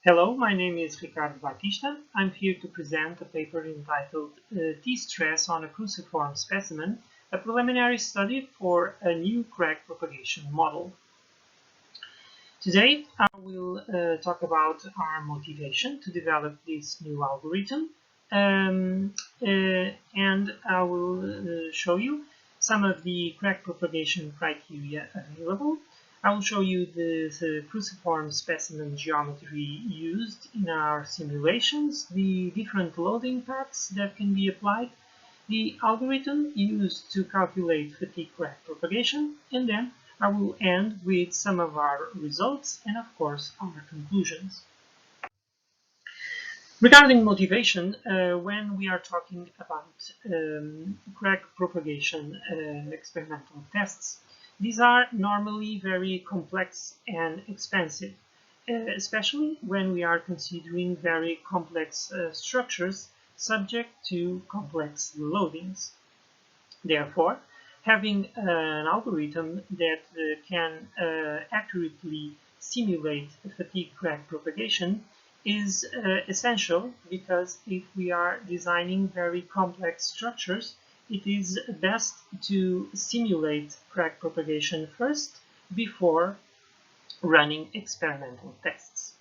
Hello, my name is Ricardo Baptista. I'm here to present a paper entitled T-Stress on a cruciform specimen, a preliminary study for a new crack propagation model. Today I will talk about our motivation to develop this new algorithm and I will show you some of the crack propagation criteria available. I will show you the cruciform specimen geometry used in our simulations, the different loading paths that can be applied, the algorithm used to calculate fatigue crack propagation, and then I will end with some of our results and, of course, our conclusions. Regarding motivation, when we are talking about crack propagation experimental tests, these are normally very complex and expensive, especially when we are considering very complex structures subject to complex loadings. Therefore, having an algorithm that can accurately simulate fatigue crack propagation is essential, because if we are designing very complex structures, it is best to simulate crack propagation first before running experimental tests.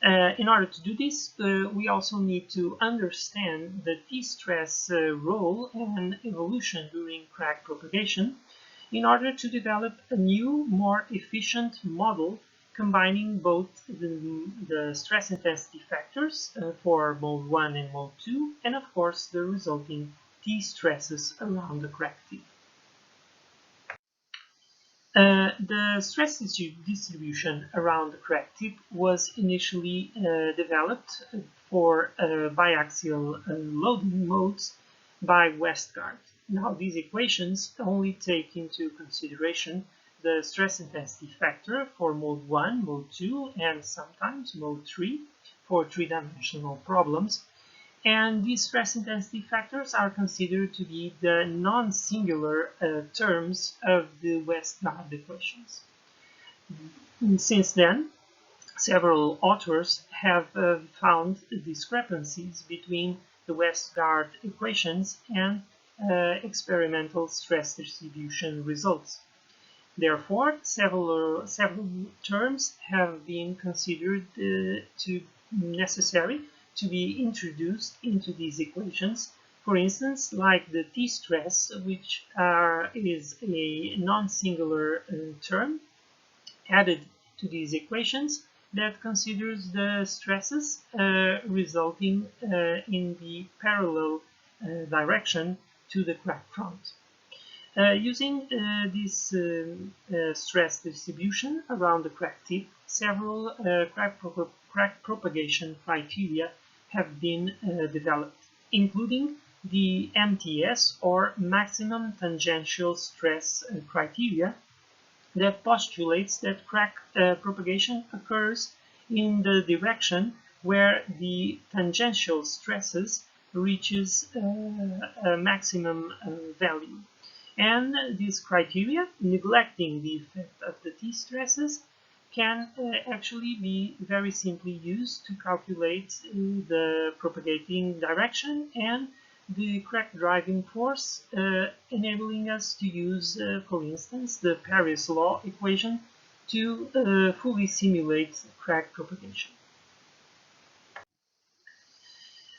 In order to do this, we also need to understand the T-stress role and evolution during crack propagation in order to develop a new, more efficient model combining both the stress intensity factors for mode 1 and mode 2, and of course the resulting T-stresses around the crack tip. The stress distribution around the crack tip was initially developed for biaxial loading modes by Westgard. Now, these equations only take into consideration the stress intensity factor for mode 1, mode 2, and sometimes mode 3 for three-dimensional problems. And these stress intensity factors are considered to be the non-singular terms of the Westgard equations. Since then, several authors have found discrepancies between the Westgard equations and experimental stress distribution results. Therefore, several terms have been considered to necessary to be introduced into these equations. For instance, like the T-stress, which is a non-singular term added to these equations that considers the stresses resulting in the parallel direction to the crack front. Using this stress distribution around the crack tip, several crack propagation criteria have been developed, including the MTS, or Maximum Tangential Stress criteria, that postulates that crack propagation occurs in the direction where the tangential stresses reaches a maximum value. And these criteria, neglecting the effect of the T-stresses, can actually be very simply used to calculate the propagating direction and the crack driving force, enabling us to use, for instance, the Paris law equation to fully simulate crack propagation.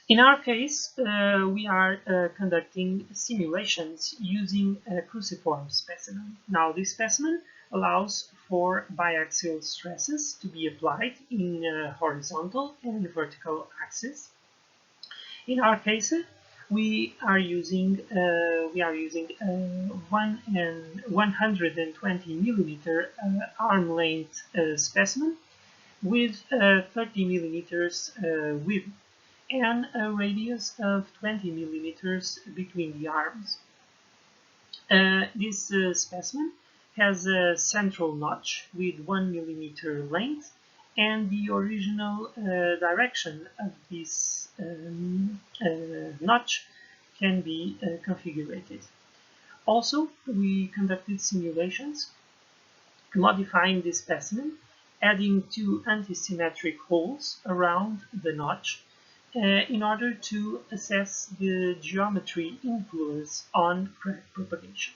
In our case, we are conducting simulations using a cruciform specimen. Now, this specimen allows for biaxial stresses to be applied in horizontal and vertical axis. In our case, we are using 120 millimeter arm length specimen with 30 millimeters width and a radius of 20 millimeters between the arms. This specimen has a central notch with 1 millimeter length, and the original direction of this notch can be configured. Also, we conducted simulations modifying this specimen adding two antisymmetric holes around the notch in order to assess the geometry influence on crack propagation.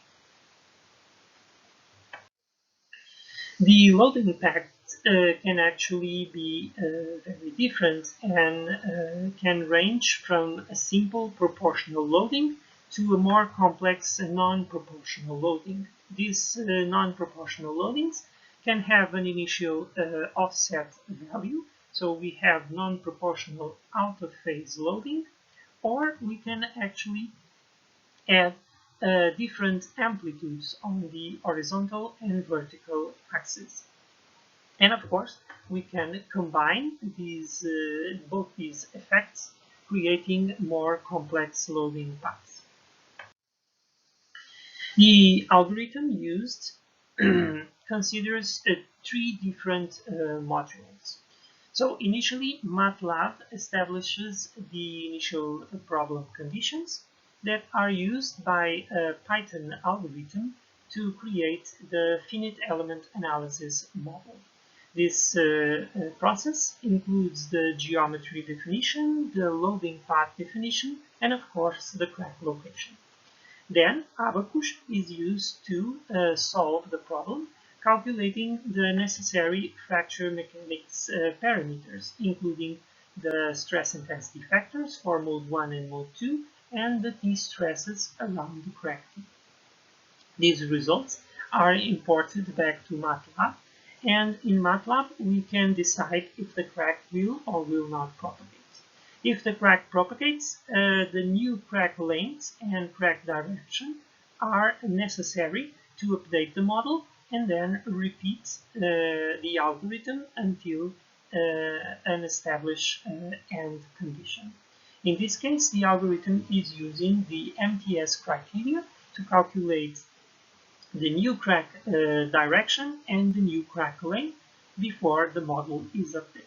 The loading impact can actually be very different and can range from a simple proportional loading to a more complex non-proportional loading. These non-proportional loadings can have an initial offset value, so we have non-proportional out-of-phase loading, or we can actually add different amplitudes on the horizontal and vertical axis. And of course, we can combine both these effects, creating more complex loading paths. The algorithm used considers three different modules. So initially, MATLAB establishes the initial problem conditions that are used by a Python algorithm to create the finite element analysis model. This process includes the geometry definition, the loading path definition, and of course the crack location. Then Abacus is used to solve the problem, calculating the necessary fracture mechanics parameters, including the stress intensity factors for mode 1 and mode 2, and the T-stresses around the crack tip. These results are imported back to MATLAB, and in MATLAB we can decide if the crack will or will not propagate. If the crack propagates, the new crack length and crack direction are necessary to update the model and then repeat the algorithm until an established end condition. In this case, the algorithm is using the MTS criteria to calculate the new crack direction and the new crack length before the model is updated.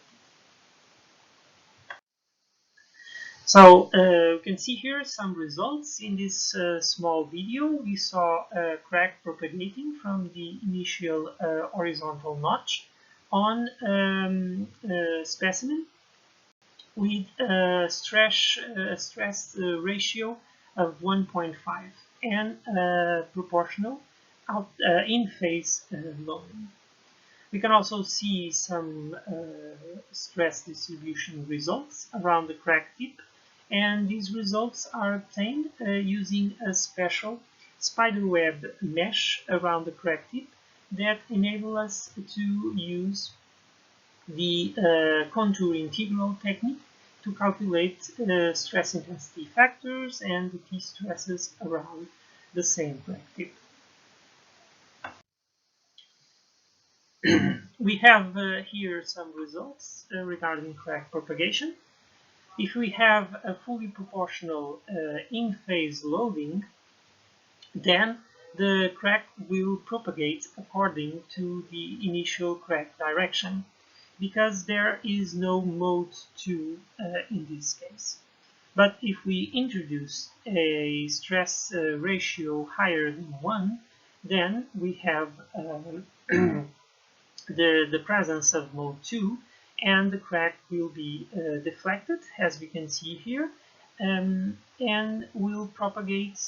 So you can see here some results. In this small video, we saw a crack propagating from the initial horizontal notch on a specimen with a stress ratio of 1.5 and proportional in-phase loading. We can also see some stress distribution results around the crack tip, and these results are obtained using a special spiderweb mesh around the crack tip that enable us to use the contour integral technique to calculate stress intensity factors and the T-stresses around the same crack tip. We have here some results regarding crack propagation. If we have a fully proportional in-phase loading, then the crack will propagate according to the initial crack direction, because there is no mode 2 in this case. But if we introduce a stress ratio higher than 1, then we have the presence of mode 2, and the crack will be deflected, as we can see here, and will propagate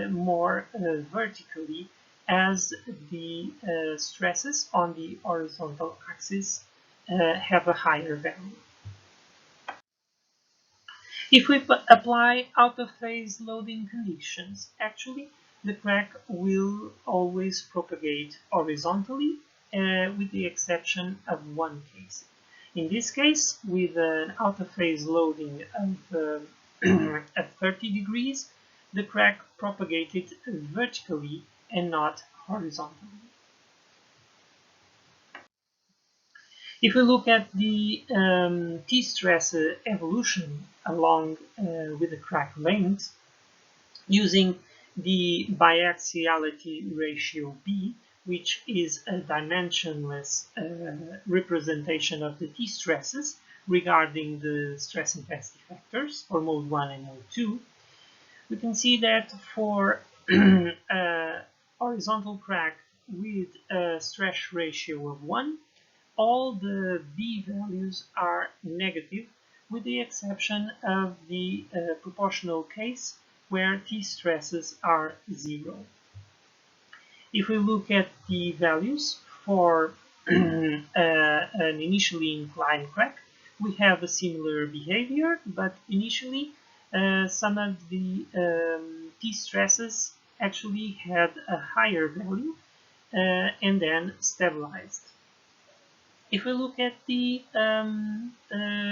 more vertically as the stresses on the horizontal axis have a higher value. If we apply out-of-phase loading conditions, actually the crack will always propagate horizontally, with the exception of one case. In this case, with an out-of-phase loading of at 30 degrees, the crack propagated vertically and not horizontally. If we look at the T-stress evolution along with the crack length, using the biaxiality ratio B, which is a dimensionless representation of the T-stresses regarding the stress intensity factors for mode 1 and mode 2, we can see that for a horizontal crack with a stress ratio of 1, all the B values are negative, with the exception of the proportional case where T stresses are 0. If we look at the values for an initially inclined crack, we have a similar behavior, but initially some of the T stresses actually had a higher value and then stabilized. If we look at the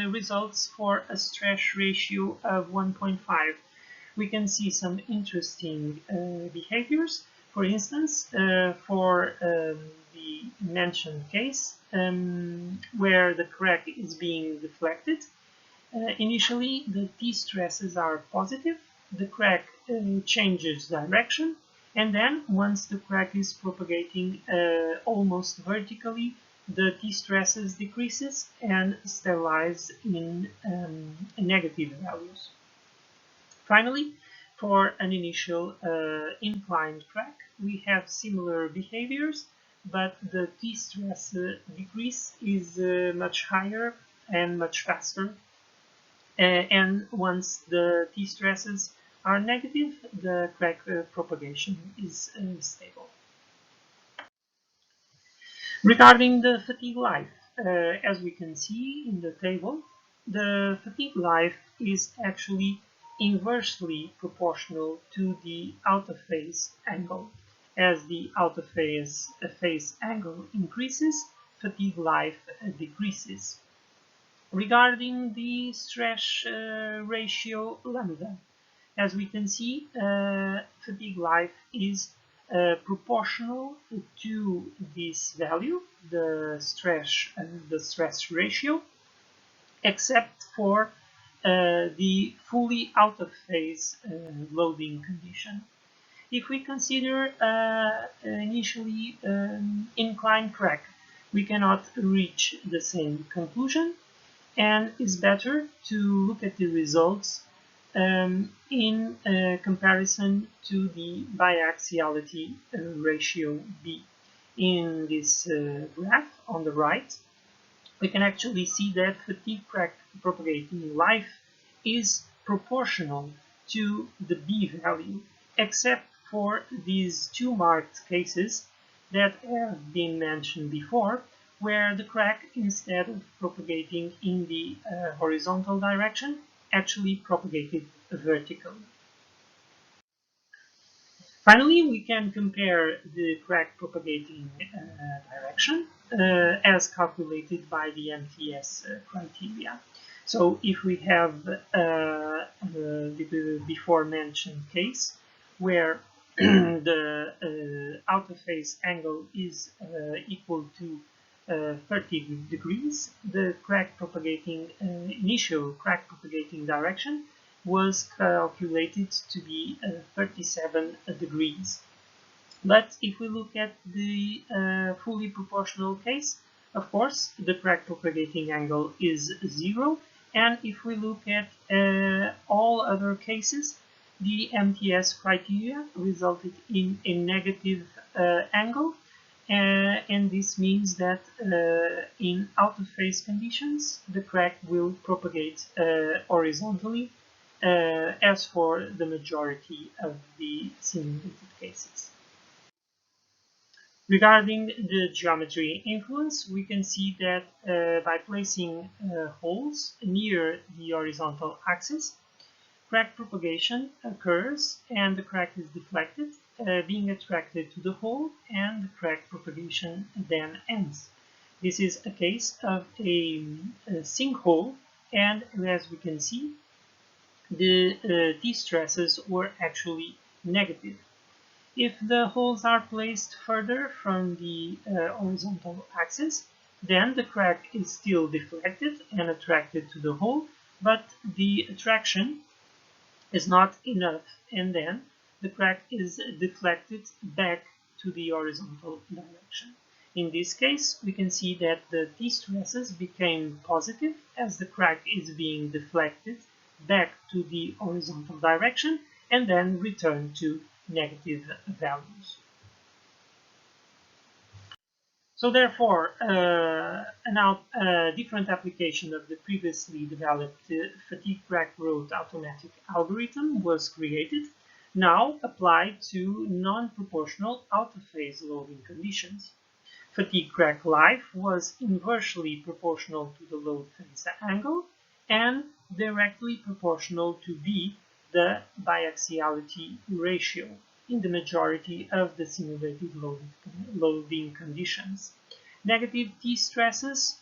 results for a stress ratio of 1.5, we can see some interesting behaviors. For instance, for the mentioned case, where the crack is being deflected, initially the T stresses are positive, the crack changes direction, and then once the crack is propagating almost vertically, the T stresses decreases and stabilize in negative values. Finally, for an initial inclined crack, we have similar behaviors, but the T stress decrease is much higher and much faster. And once the T stresses are negative, the crack propagation is stable. Regarding the fatigue life, as we can see in the table, the fatigue life is actually inversely proportional to the out-of-phase angle. As the out-of-phase angle increases, fatigue life decreases. Regarding the stress ratio lambda, as we can see, fatigue life is proportional to this value, the stress ratio, except for the fully out of phase loading condition. If we consider initially inclined crack, we cannot reach the same conclusion, and it's better to look at the results in comparison to the biaxiality ratio B. In this graph on the right, we can actually see that fatigue crack propagating life is proportional to the B value, except for these two marked cases that have been mentioned before, where the crack, instead of propagating in the horizontal direction, actually propagated vertically. Finally, we can compare the crack propagating direction as calculated by the MTS criteria. So if we have the before mentioned case where the out-of-phase angle is equal to 30 degrees, the crack propagating initial crack propagating direction was calculated to be 37 degrees. But if we look at the fully proportional case, of course, the crack propagating angle is 0, and if we look at all other cases, the MTS criteria resulted in a negative angle, and this means that in out-of-phase conditions, the crack will propagate horizontally, as for the majority of the simulated cases. Regarding the geometry influence, we can see that by placing holes near the horizontal axis, crack propagation occurs and the crack is deflected, being attracted to the hole, and the crack propagation then ends. This is a case of a sinkhole, and as we can see, the T stresses were actually negative. If the holes are placed further from the horizontal axis, then the crack is still deflected and attracted to the hole, but the attraction is not enough, and then the crack is deflected back to the horizontal direction. In this case, we can see that the T stresses became positive as the crack is being deflected back to the horizontal direction and then return to negative values. So therefore, a different application of the previously developed fatigue crack growth automatic algorithm was created, now applied to non-proportional out-of-phase loading conditions. Fatigue crack life was inversely proportional to the load phase angle and directly proportional to B, the biaxiality ratio, in the majority of the simulated loading conditions. Negative T stresses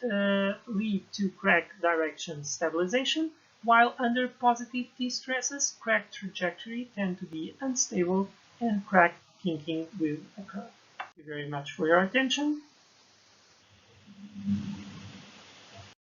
lead to crack direction stabilization, while under positive T stresses, crack trajectory tend to be unstable and crack kinking will occur. Thank you very much for your attention.